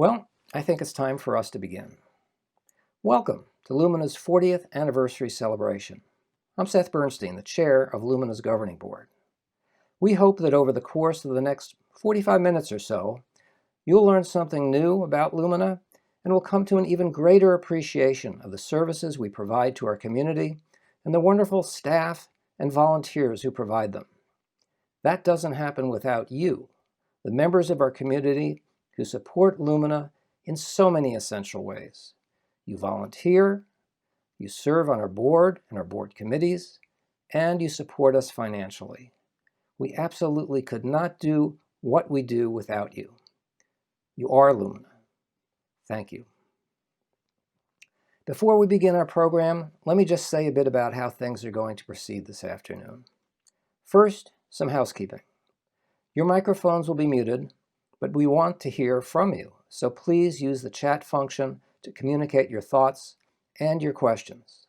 Well, I think it's time for us to begin. Welcome to Lumina's 40th anniversary celebration. I'm Seth Bernstein, the chair of Lumina's governing board. We hope that over the course of the next 45 minutes or so, you'll learn something new about Lumina and will come to an even greater appreciation of the services we provide to our community and the wonderful staff and volunteers who provide them. That doesn't happen without you, the members of our community who support Lumina in so many essential ways. You volunteer, you serve on our board and our board committees, and you support us financially. We absolutely could not do what we do without you. You are Lumina. Thank you. Before we begin our program, let me just say a bit about how things are going to proceed this afternoon. First, some housekeeping. Your microphones will be muted, but we want to hear from you, so please use the chat function to communicate your thoughts and your questions.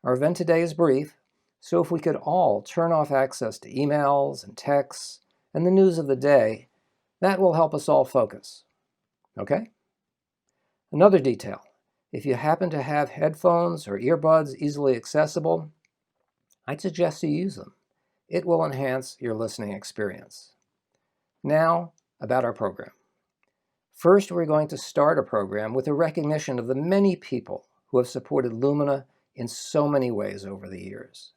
Our event today is brief, so if we could all turn off access to emails and texts and the news of the day, that will help us all focus. Okay? Another detail, if you happen to have headphones or earbuds easily accessible, I'd suggest you use them. It will enhance your listening experience. Now, about our program. First, we're going to start our program with a recognition of the many people who have supported Lumina in so many ways over the years.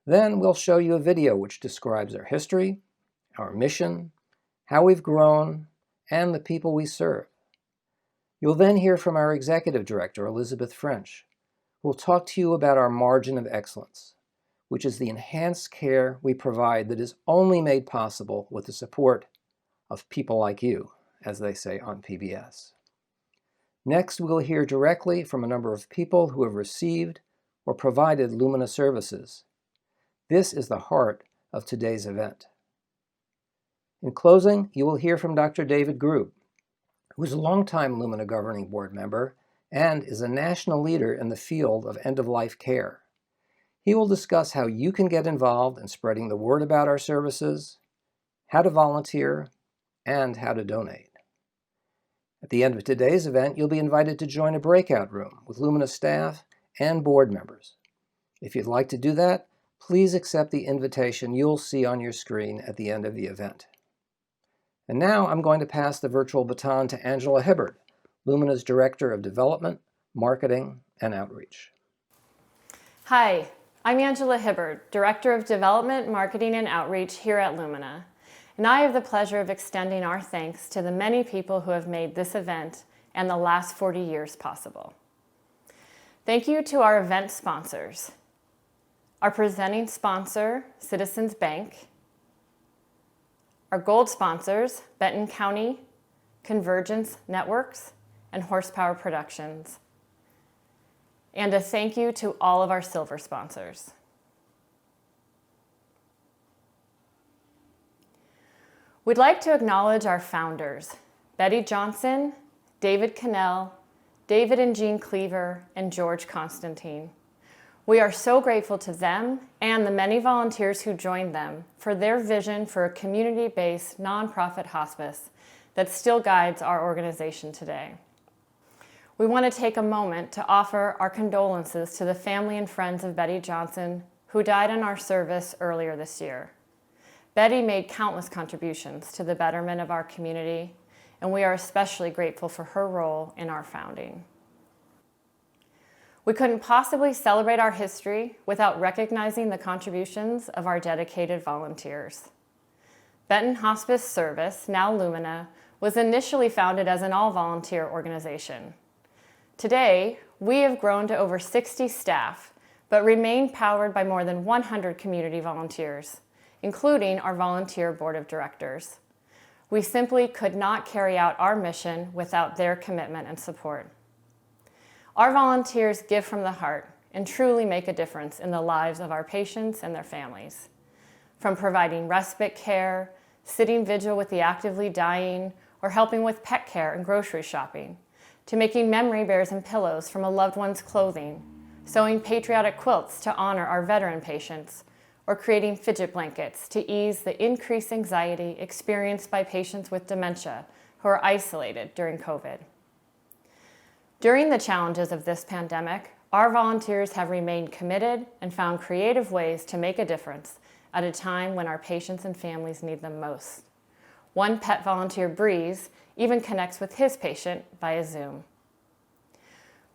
Then we'll show you a video which describes our history, our mission, how we've grown, and the people we serve. You'll then hear from our Executive Director, Elizabeth French, who will talk to you about our margin of excellence, which is the enhanced care we provide that is only made possible with the support of people like you, as they say on PBS. Next, we'll hear directly from a number of people who have received or provided Lumina services. This is the heart of today's event. In closing, you will hear from Dr. David Grube, who is a longtime Lumina Governing Board member and is a national leader in the field of end-of-life care. He will discuss how you can get involved in spreading the word about our services, how to volunteer, and how to donate. At the end of today's event, you'll be invited to join a breakout room with Lumina staff and board members. If you'd like to do that, please accept the invitation you'll see on your screen at the end of the event. And now I'm going to pass the virtual baton to Angela Hibbard, Lumina's Director of Development, Marketing, and Outreach. Hi, I'm Angela Hibbard, Director of Development, Marketing, and Outreach here at Lumina. And I have the pleasure of extending our thanks to the many people who have made this event and the last 40 years possible. Thank you to our event sponsors. Our presenting sponsor, Citizens Bank. Our gold sponsors, Benton County, Convergence Networks, and Horsepower Productions. And a thank you to all of our silver sponsors. We'd like to acknowledge our founders, Betty Johnson, David Cannell, David and Jean Cleaver, and George Constantine. We are so grateful to them and the many volunteers who joined them for their vision for a community-based nonprofit hospice that still guides our organization today. We want to take a moment to offer our condolences to the family and friends of Betty Johnson, who died in our service earlier this year. Betty made countless contributions to the betterment of our community, and we are especially grateful for her role in our founding. We couldn't possibly celebrate our history without recognizing the contributions of our dedicated volunteers. Benton Hospice Service, now Lumina, was initially founded as an all-volunteer organization. Today, we have grown to over 60 staff, but remain powered by more than 100 community volunteers, including our volunteer board of directors. We simply could not carry out our mission without their commitment and support. Our volunteers give from the heart and truly make a difference in the lives of our patients and their families. From providing respite care, sitting vigil with the actively dying, or helping with pet care and grocery shopping, to making memory bears and pillows from a loved one's clothing, sewing patriotic quilts to honor our veteran patients, or creating fidget blankets to ease the increased anxiety experienced by patients with dementia who are isolated during COVID. During the challenges of this pandemic, our volunteers have remained committed and found creative ways to make a difference at a time when our patients and families need them most. One pet volunteer, Breeze, even connects with his patient via Zoom.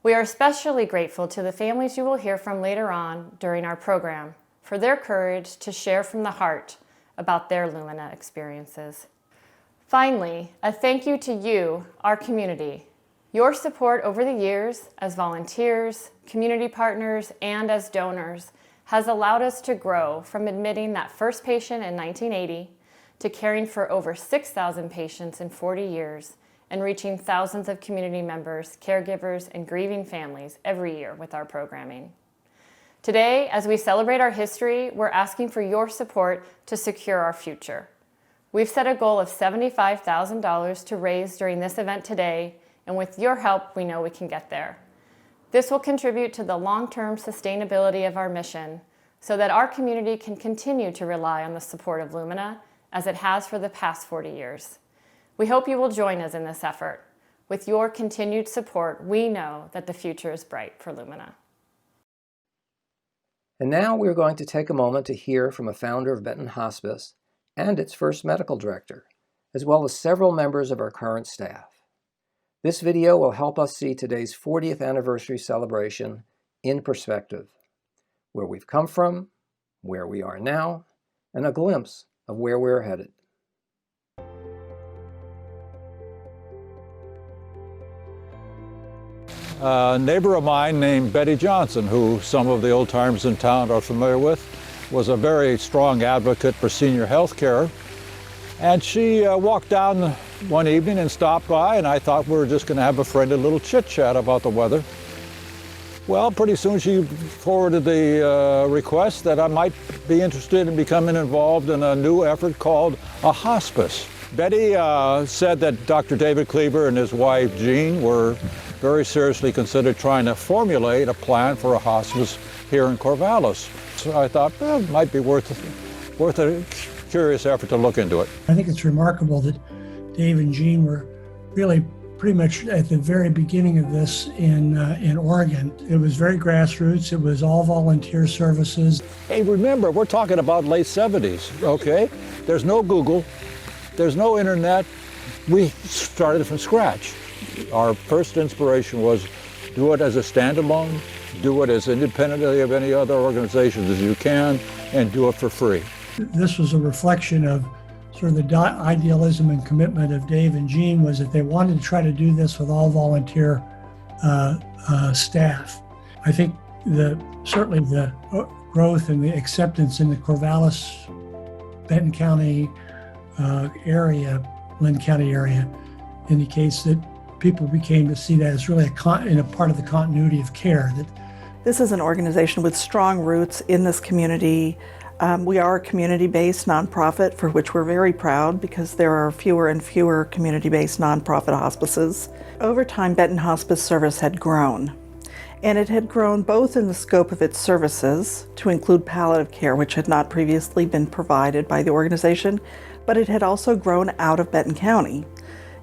We are especially grateful to the families you will hear from later on during our program for their courage to share from the heart about their Lumina experiences. Finally, a thank you to you, our community. Your support over the years as volunteers, community partners, and as donors has allowed us to grow from admitting that first patient in 1980 to caring for over 6,000 patients in 40 years and reaching thousands of community members, caregivers, and grieving families every year with our programming. Today, as we celebrate our history, we're asking for your support to secure our future. We've set a goal of $75,000 to raise during this event today, and with your help, we know we can get there. This will contribute to the long-term sustainability of our mission so that our community can continue to rely on the support of Lumina as it has for the past 40 years. We hope you will join us in this effort. With your continued support, we know that the future is bright for Lumina. And now we're going to take a moment to hear from a founder of Benton Hospice and its first medical director, as well as several members of our current staff. This video will help us see today's 40th anniversary celebration in perspective, where we've come from, where we are now, and a glimpse of where we're headed. A neighbor of mine named Betty Johnson, who some of the old timers in town are familiar with, was a very strong advocate for senior health care. And she walked down one evening and stopped by, and I thought we were just going to have a friendly little chit-chat about the weather. Well, pretty soon she forwarded the request that I might be interested in becoming involved in a new effort called a hospice. Betty said that Dr. David Kleber and his wife Jean were very seriously considered trying to formulate a plan for a hospice here in Corvallis. So I thought, well, it might be worth a curious effort to look into it. I think it's remarkable that Dave and Jean were really pretty much at the very beginning of this in Oregon. It was very grassroots. It was all volunteer services. Hey, remember, we're talking about late 70s, okay? There's no Google, there's no internet. We started from scratch. Our first inspiration was do it as a standalone, do it as independently of any other organizations as you can, and do it for free. This was a reflection of sort of the idealism and commitment of Dave and Jean, was that they wanted to try to do this with all volunteer staff. I think certainly the growth and the acceptance in the Corvallis, Benton County area, Lynn County area, indicates that people became to see that as really a part of the continuity of care. This is an organization with strong roots in this community. We are a community-based nonprofit for which we're very proud because there are fewer and fewer community-based nonprofit hospices. Over time, Benton Hospice Service had grown, and it had grown both in the scope of its services to include palliative care, which had not previously been provided by the organization, but it had also grown out of Benton County.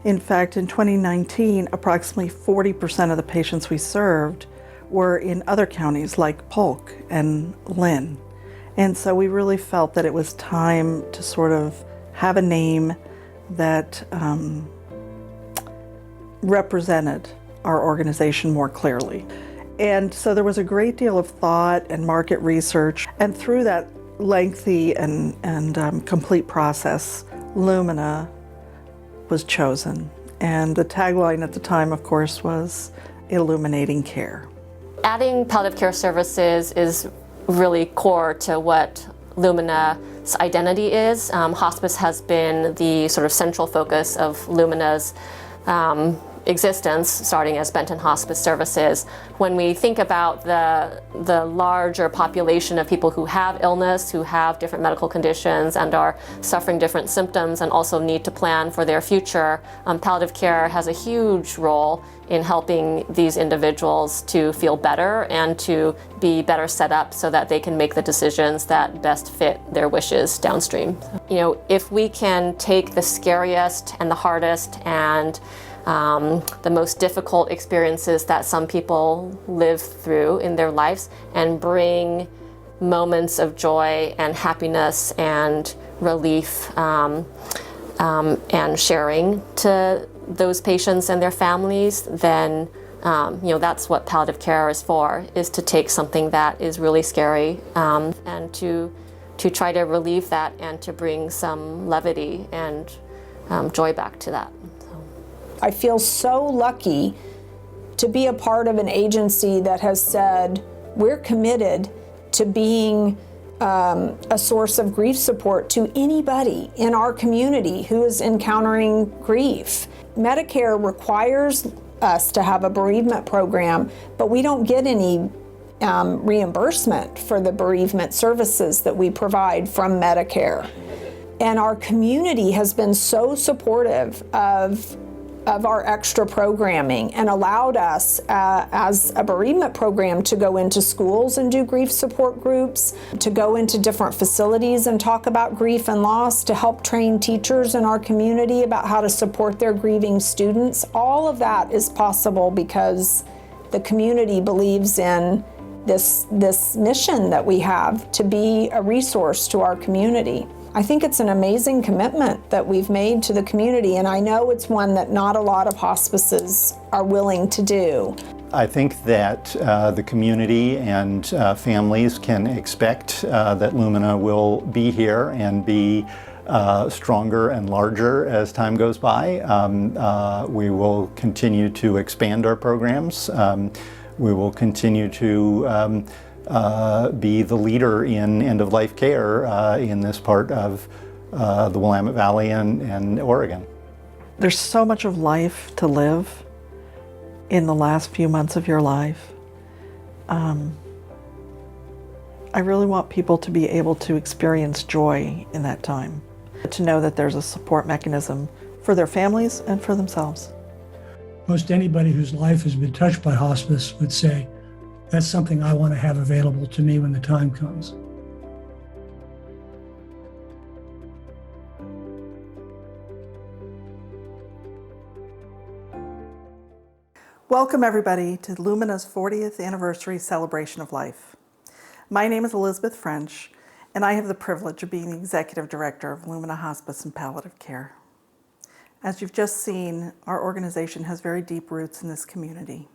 In fact, in 2019, approximately 40% of the patients we served were in other counties like Polk and Lynn. And so we really felt that it was time to sort of have a name that represented our organization more clearly. And so there was a great deal of thought and market research, and through that lengthy and complete process, Lumina was chosen. And the tagline at the time, of course, was illuminating care. Adding palliative care services is really core to what Lumina's identity is. Hospice has been the sort of central focus of Lumina's existence, starting as Benton Hospice Services. When we think about the larger population of people who have illness, who have different medical conditions and are suffering different symptoms and also need to plan for their future, palliative care has a huge role in helping these individuals to feel better and to be better set up so that they can make the decisions that best fit their wishes downstream. You know, if we can take the scariest and the hardest and the most difficult experiences that some people live through in their lives and bring moments of joy and happiness and relief and sharing to those patients and their families, then you know, that's what palliative care is for, is to take something that is really scary and to try to relieve that and to bring some levity and joy back to that. I feel so lucky to be a part of an agency that has said we're committed to being a source of grief support to anybody in our community who is encountering grief. Medicare requires us to have a bereavement program, but we don't get any reimbursement for the bereavement services that we provide from Medicare. And our community has been so supportive of our extra programming and allowed us as a bereavement program to go into schools and do grief support groups, to go into different facilities and talk about grief and loss, to help train teachers in our community about how to support their grieving students. All of that is possible because the community believes in this mission that we have to be a resource to our community. I think it's an amazing commitment that we've made to the community, and I know it's one that not a lot of hospices are willing to do. I think that the community and families can expect that Lumina will be here and be stronger and larger as time goes by. We will continue to expand our programs. We will continue to be the leader in end-of-life care in this part of the Willamette Valley and Oregon. There's so much of life to live in the last few months of your life. I really want people to be able to experience joy in that time, to know that there's a support mechanism for their families and for themselves. Most anybody whose life has been touched by hospice would say, that's something I want to have available to me when the time comes. Welcome everybody to Lumina's 40th anniversary celebration of life. My name is Elizabeth French, and I have the privilege of being the Executive Director of Lumina Hospice and Palliative Care. As you've just seen, our organization has very deep roots in this community.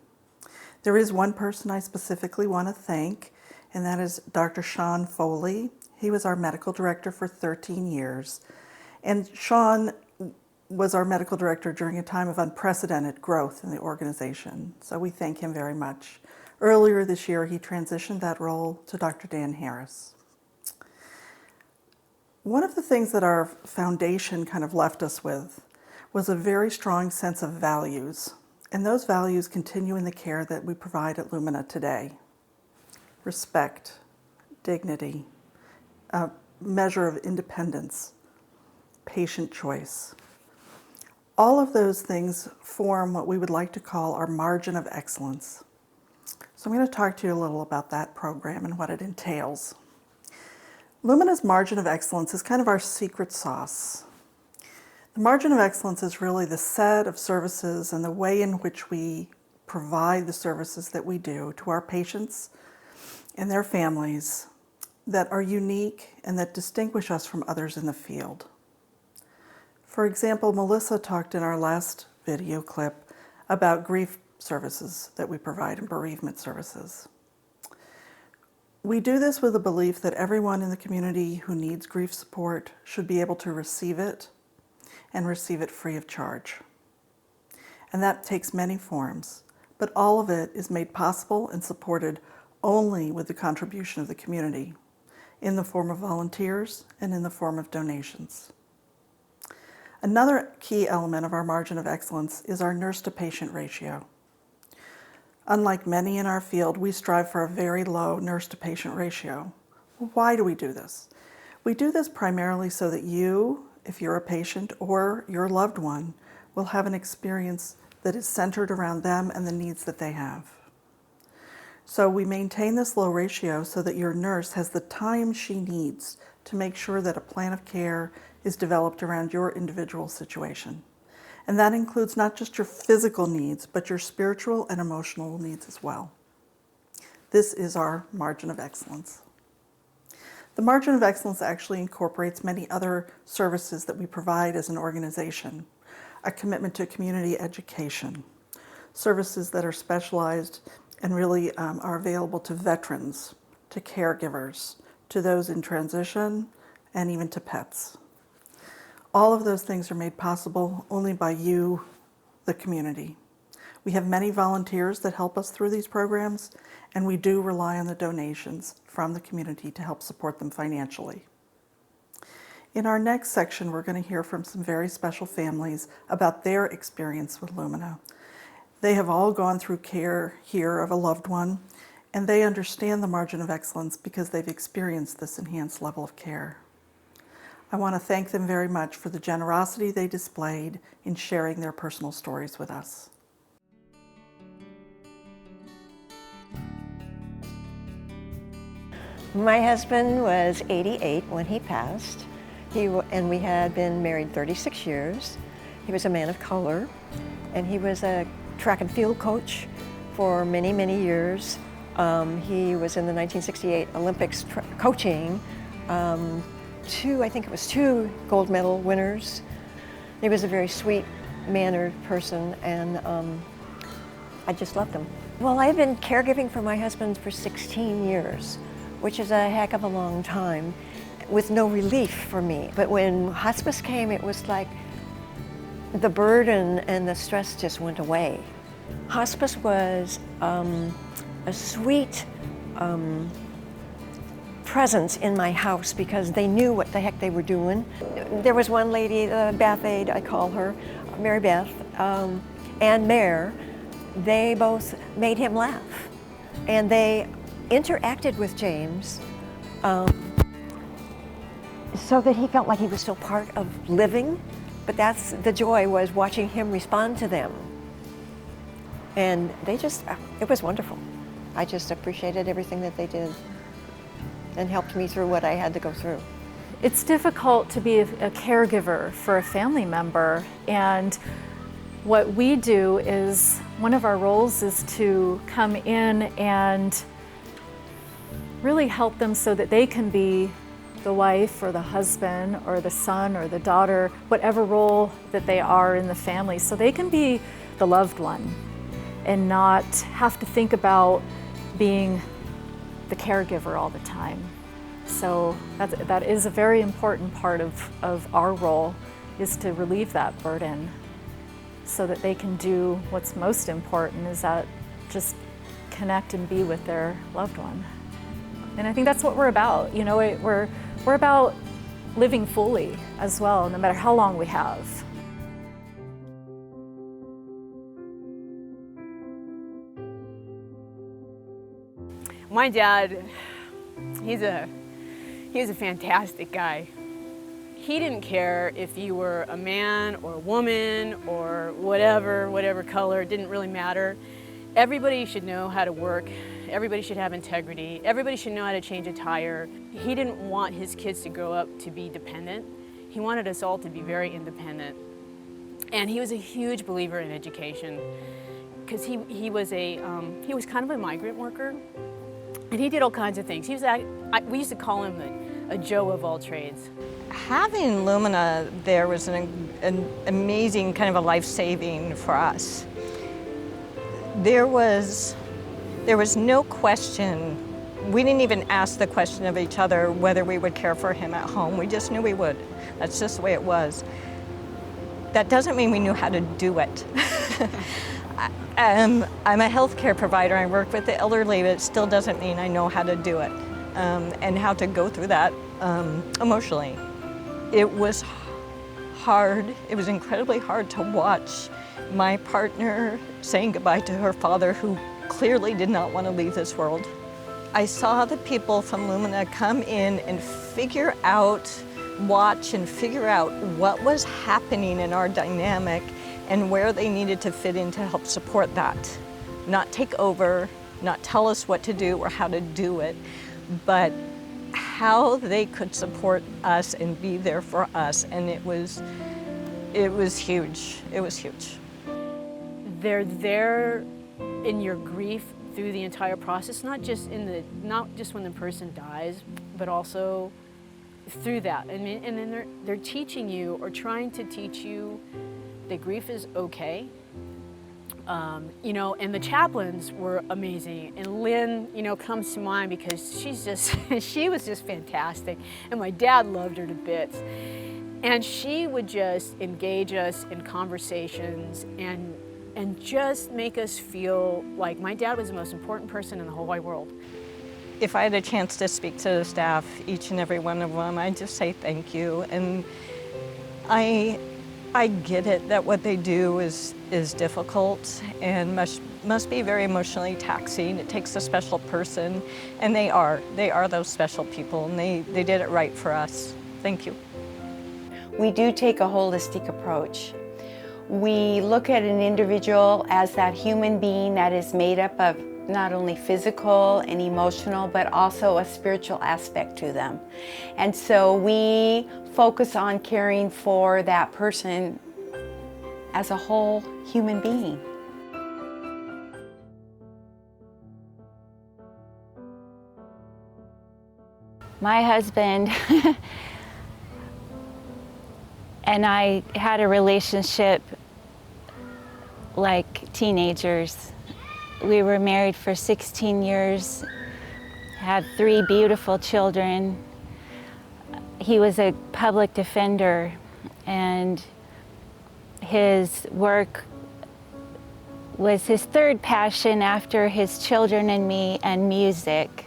There is one person I specifically want to thank, and that is Dr. Sean Foley. He was our medical director for 13 years. And Sean was our medical director during a time of unprecedented growth in the organization. So we thank him very much. Earlier this year, he transitioned that role to Dr. Dan Harris. One of the things that our foundation kind of left us with was a very strong sense of values. And those values continue in the care that we provide at Lumina today. Respect, dignity, a measure of independence, patient choice. All of those things form what we would like to call our margin of excellence. So I'm going to talk to you a little about that program and what it entails. Lumina's margin of excellence is kind of our secret sauce. The margin of excellence is really the set of services and the way in which we provide the services that we do to our patients and their families that are unique and that distinguish us from others in the field. For example, Melissa talked in our last video clip about grief services that we provide and bereavement services. We do this with the belief that everyone in the community who needs grief support should be able to receive it and receive it free of charge. And that takes many forms, but all of it is made possible and supported only with the contribution of the community in the form of volunteers and in the form of donations. Another key element of our margin of excellence is our nurse-to-patient ratio. Unlike many in our field, we strive for a very low nurse-to-patient ratio. Why do we do this? We do this primarily so that you, if you're a patient, or your loved one, will have an experience that is centered around them and the needs that they have. So we maintain this low ratio so that your nurse has the time she needs to make sure that a plan of care is developed around your individual situation. And that includes not just your physical needs, but your spiritual and emotional needs as well. This is our margin of excellence. The margin of excellence actually incorporates many other services that we provide as an organization. A commitment to community education, services that are specialized and really are available to veterans, to caregivers, to those in transition, and even to pets. All of those things are made possible only by you, the community. We have many volunteers that help us through these programs, and we do rely on the donations from the community to help support them financially. In our next section, we're going to hear from some very special families about their experience with Lumina. They have all gone through care here of a loved one, and they understand the margin of excellence because they've experienced this enhanced level of care. I want to thank them very much for the generosity they displayed in sharing their personal stories with us. My husband was 88 when he passed, and we had been married 36 years. He was a man of color, and he was a track and field coach for many, many years. He was in the 1968 Olympics coaching I think it was two gold medal winners. He was a very sweet-mannered person, and I just loved him. Well, I've been caregiving for my husband for 16 years, which is a heck of a long time, with no relief for me. But when hospice came, it was like the burden and the stress just went away. Hospice was a sweet presence in my house because they knew what the heck they were doing. There was one lady, the bath aide, I call her, Mary Beth, and Mare. They both made him laugh, and they interacted with James so that he felt like he was still part of living, but that's the joy, was watching him respond to them. And it was wonderful. I just appreciated everything that they did and helped me through what I had to go through. It's difficult to be a caregiver for a family member, and what we do is, one of our roles is to come in and really help them so that they can be the wife or the husband or the son or the daughter, whatever role that they are in the family, so they can be the loved one and not have to think about being the caregiver all the time. So that is a very important part of our role, is to relieve that burden so that they can do what's most important, is that just connect and be with their loved one. And I think that's what we're about. You know, we're about living fully as well, no matter how long we have. My dad, he's a fantastic guy. He didn't care if you were a man or a woman or whatever color, it didn't really matter. Everybody should know how to work. Everybody should have integrity. Everybody should know how to change a tire. He didn't want his kids to grow up to be dependent. He wanted us all to be very independent. And he was a huge believer in education, because he was kind of a migrant worker. And he did all kinds of things. We used to call him a Joe of all trades. Having Lumina there was an amazing kind of a life-saving for us. There was no question. We didn't even ask the question of each other whether we would care for him at home. We just knew we would. That's just the way it was. That doesn't mean we knew how to do it. I'm a healthcare provider. I work with the elderly, but it still doesn't mean I know how to do it and how to go through that emotionally. It was hard. It was incredibly hard to watch my partner saying goodbye to her father, who clearly did not want to leave this world. I saw the people from Lumina come in and watch and figure out what was happening in our dynamic and where they needed to fit in to help support that. Not take over, not tell us what to do or how to do it, but how they could support us and be there for us. And it was huge. It was huge. They're there in your grief through the entire process, not just when the person dies, but also through that. I mean, and then they're teaching you or trying to teach you that grief is okay. You know, and the chaplains were amazing. And Lynn, you know, comes to mind because she was just fantastic. And my dad loved her to bits. And she would just engage us in conversations and just make us feel like my dad was the most important person in the whole wide world. If I had a chance to speak to the staff, each and every one of them, I'd just say thank you. And I get it that what they do is difficult and must be very emotionally taxing. It takes a special person, and they are those special people, and they did it right for us. Thank you. We do take a holistic approach. We look at an individual as that human being that is made up of not only physical and emotional, but also a spiritual aspect to them. And so we focus on caring for that person as a whole human being. My husband and I had a relationship like teenagers. We were married for 16 years, had 3 beautiful children. He was a public defender, and his work was his third passion after his children and me, and music.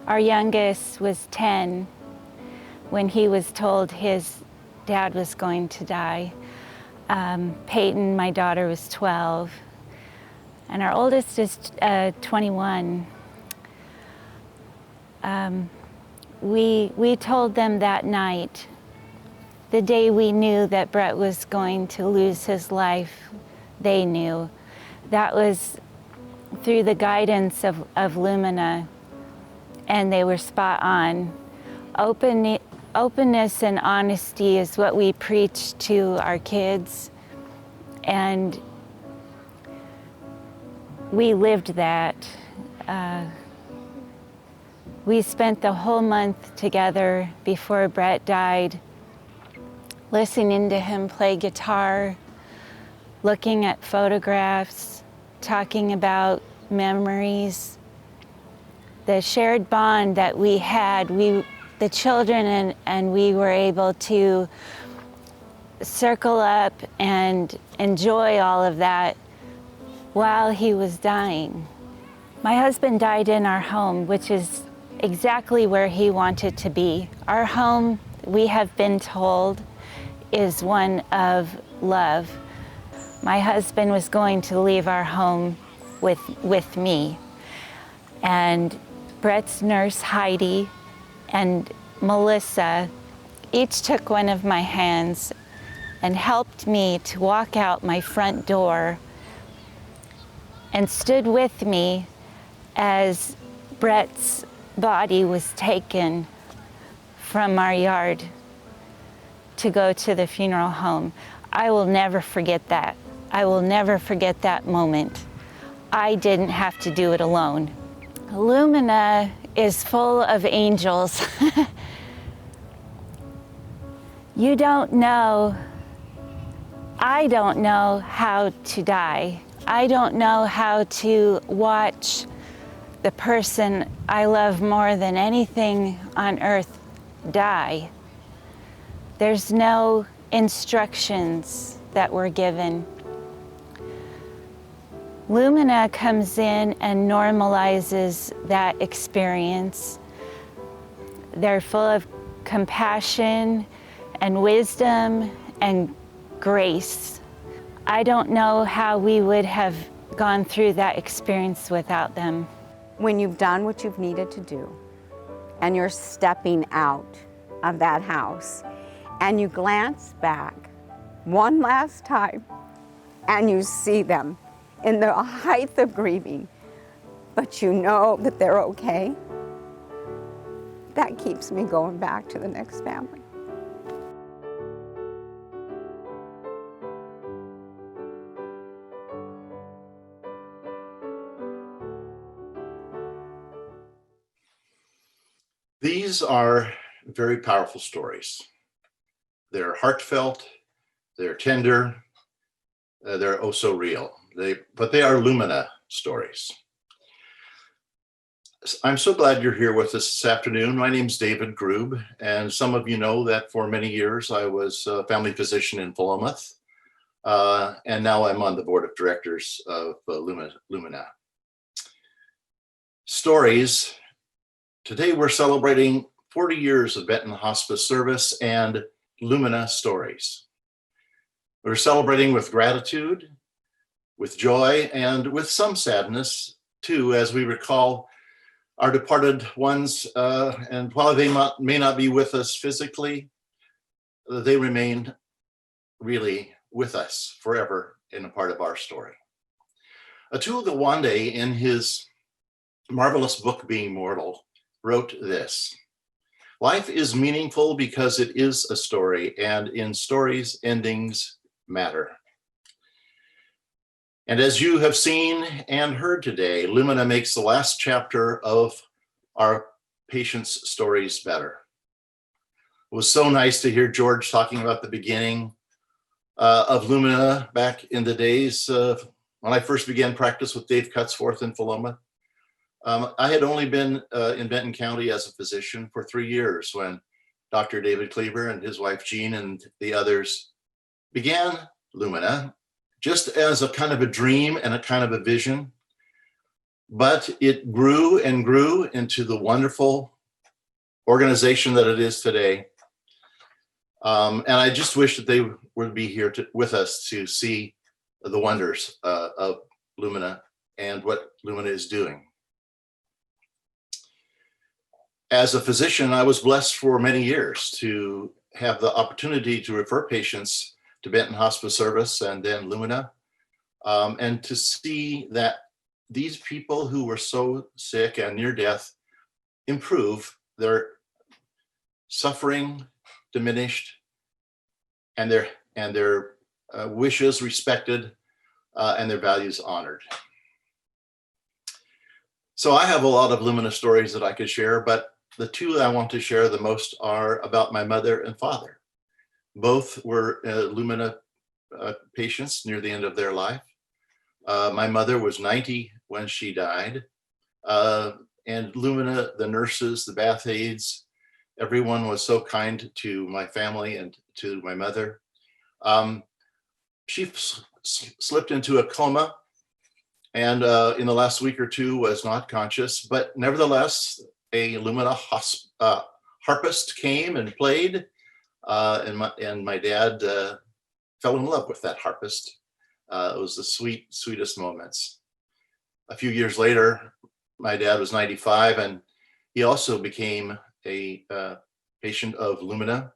Our youngest was 10 when he was told his dad was going to die. Peyton, my daughter, was 12. And our oldest is 21. We told them that night, the day we knew that Brett was going to lose his life, they knew. That was through the guidance of Lumina, and they were spot on. Openness and honesty is what we preach to our kids, and we lived that. We spent the whole month together before Brett died, listening to him play guitar, looking at photographs, talking about memories. The shared bond that we had, the children and we were able to circle up and enjoy all of that while he was dying. My husband died in our home, which is exactly where he wanted to be. Our home, we have been told, is one of love. My husband was going to leave our home with me. And Brett's nurse, Heidi, and Melissa each took one of my hands and helped me to walk out my front door and stood with me as Brett's body was taken from our yard to go to the funeral home. I will never forget that. I will never forget that moment. I didn't have to do it alone. Lumina is full of angels. You don't know, I don't know how to die. I don't know how to watch the person I love more than anything on earth die. There's no instructions that were given. Lumina comes in and normalizes that experience. They're full of compassion and wisdom and grace. I don't know how we would have gone through that experience without them. When you've done what you've needed to do, and you're stepping out of that house, and you glance back one last time, and you see them in the height of grieving, but you know that they're okay, that keeps me going back to the next family. These are very powerful stories. They're heartfelt, they're tender, they're oh so real. But they are Lumina stories. I'm so glad you're here with us this afternoon. My name's David Grube, and some of you know that for many years I was a family physician in Philomath, and now I'm on the board of directors of Lumina. Stories. Today we're celebrating 40 years of Benton Hospice service and Lumina stories. We're celebrating with gratitude, with joy, and with some sadness too, as we recall our departed ones, and while they may not be with us physically, they remain really with us forever in a part of our story. Atul Gawande, in his marvelous book, Being Mortal, wrote this: "Life is meaningful because it is a story, and in stories, endings matter." And as you have seen and heard today, Lumina makes the last chapter of our patients' stories better. It was so nice to hear George talking about the beginning of Lumina back in the days when I first began practice with Dave Cutsforth in Philomath. I had only been in Benton County as a physician for 3 years when Dr. David Cleaver and his wife Jean and the others began Lumina, just as a kind of a dream and a kind of a vision. But it grew and grew into the wonderful organization that it is today. And I just wish that they would be here with us to see the wonders of Lumina and what Lumina is doing. As a physician, I was blessed for many years to have the opportunity to refer patients to Benton Hospice Service and then Lumina, and to see that these people who were so sick and near death improve, their suffering diminished, and their wishes respected, and their values honored. So I have a lot of Lumina stories that I could share, but the two I want to share the most are about my mother and father. Both were Lumina patients near the end of their life. My mother was 90 when she died. And Lumina, the nurses, the bath aides, everyone was so kind to my family and to my mother. She slipped into a coma and in the last week or two was not conscious, but nevertheless, a Lumina harpist came and played. And my dad fell in love with that harpist. It was the sweetest moments. A few years later, my dad was 95, and he also became a patient of Lumina.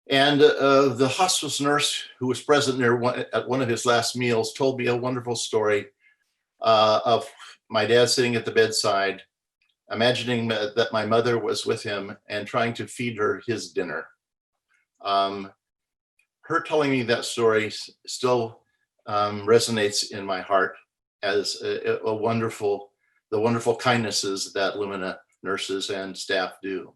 And the hospice nurse who was present there at one of his last meals told me a wonderful story of my dad sitting at the bedside, imagining that my mother was with him and trying to feed her his dinner. Her telling me that story still resonates in my heart as the wonderful kindnesses that Lumina nurses and staff do.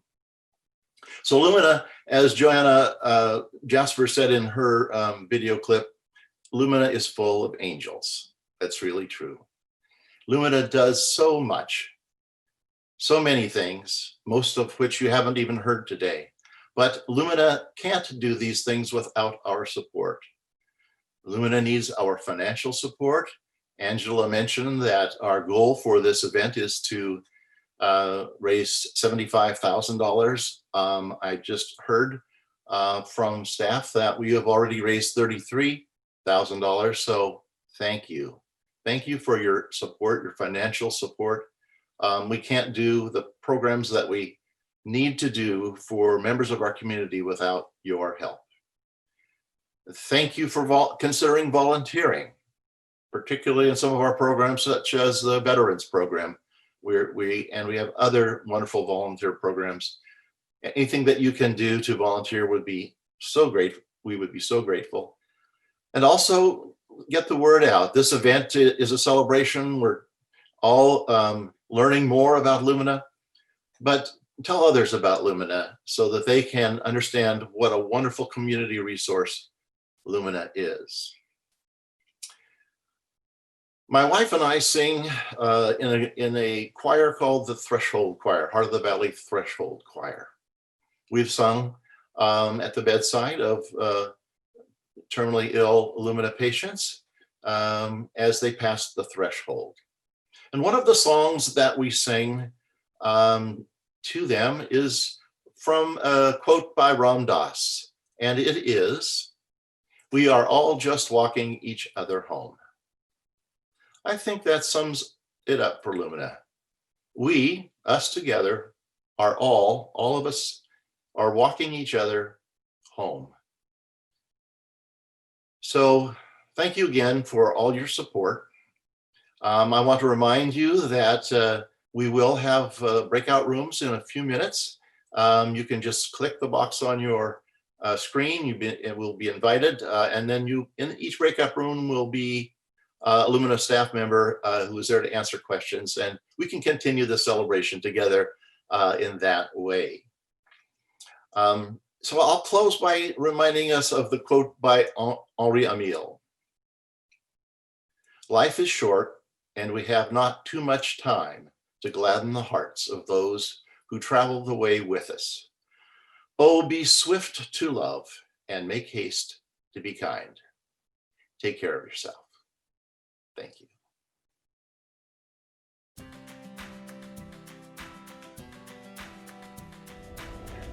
So Lumina, as Joanna Jasper said in her video clip, Lumina is full of angels. That's really true. Lumina does so much, so many things, most of which you haven't even heard today. But Lumina can't do these things without our support. Lumina needs our financial support. Angela mentioned that our goal for this event is to raise $75,000. I just heard from staff that we have already raised $33,000. So thank you. Thank you for your support, your financial support. We can't do the programs that we need to do for members of our community without your help. Thank you for considering volunteering, particularly in some of our programs, such as the Veterans Program. We have other wonderful volunteer programs. Anything that you can do to volunteer would be so great. We would be so grateful. And also get the word out. This event is a celebration. We're all learning more about Lumina, but tell others about Lumina so that they can understand what a wonderful community resource Lumina is. My wife and I sing in a choir called the Threshold Choir, Heart of the Valley Threshold Choir. We've sung at the bedside of terminally ill Lumina patients as they pass the threshold. And one of the songs that we sing to them is from a quote by Ram Dass, and it is, "We are all just walking each other home." I think that sums it up for Lumina. We, us together, are all of us are walking each other home. So thank you again for all your support. I want to remind you that we will have breakout rooms in a few minutes. You can just click the box on your screen. It will be invited, and then in each breakout room will be a Lumina staff member who is there to answer questions, and we can continue the celebration together in that way. So I'll close by reminding us of the quote by Henri Amiel. "Life is short, and we have not too much time to gladden the hearts of those who travel the way with us. Oh, be swift to love and make haste to be kind. Take care of yourself." Thank you.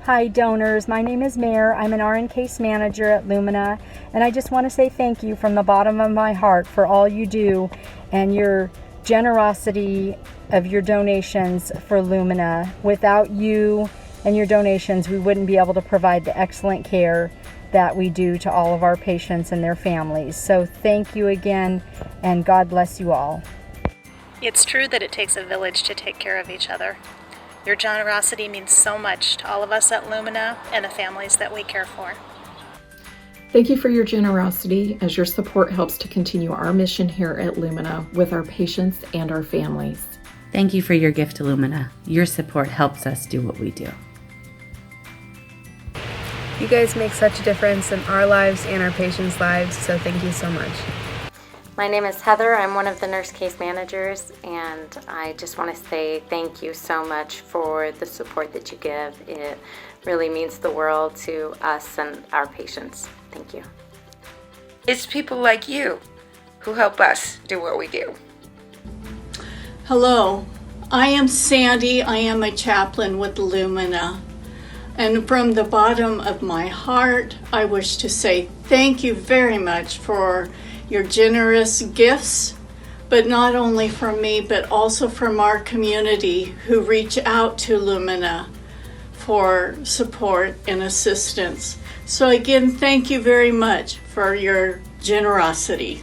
Hi donors, my name is Mare. I'm an RN case manager at Lumina, and I just want to say thank you from the bottom of my heart for all you do and your generosity of your donations for Lumina. Without you and your donations, we wouldn't be able to provide the excellent care that we do to all of our patients and their families. So thank you again, and God bless you all. It's true that it takes a village to take care of each other. Your generosity means so much to all of us at Lumina and the families that we care for. Thank you for your generosity, as your support helps to continue our mission here at Lumina with our patients and our families. Thank you for your gift to Lumina. Your support helps us do what we do. You guys make such a difference in our lives and our patients' lives, so thank you so much. My name is Heather. I'm one of the nurse case managers, and I just want to say thank you so much for the support that you give. It really means the world to us and our patients. Thank you. It's people like you who help us do what we do. Hello, I am Sandy. I am a chaplain with Lumina. And from the bottom of my heart, I wish to say thank you very much for your generous gifts, but not only from me, but also from our community who reach out to Lumina for support and assistance. So again, thank you very much for your generosity.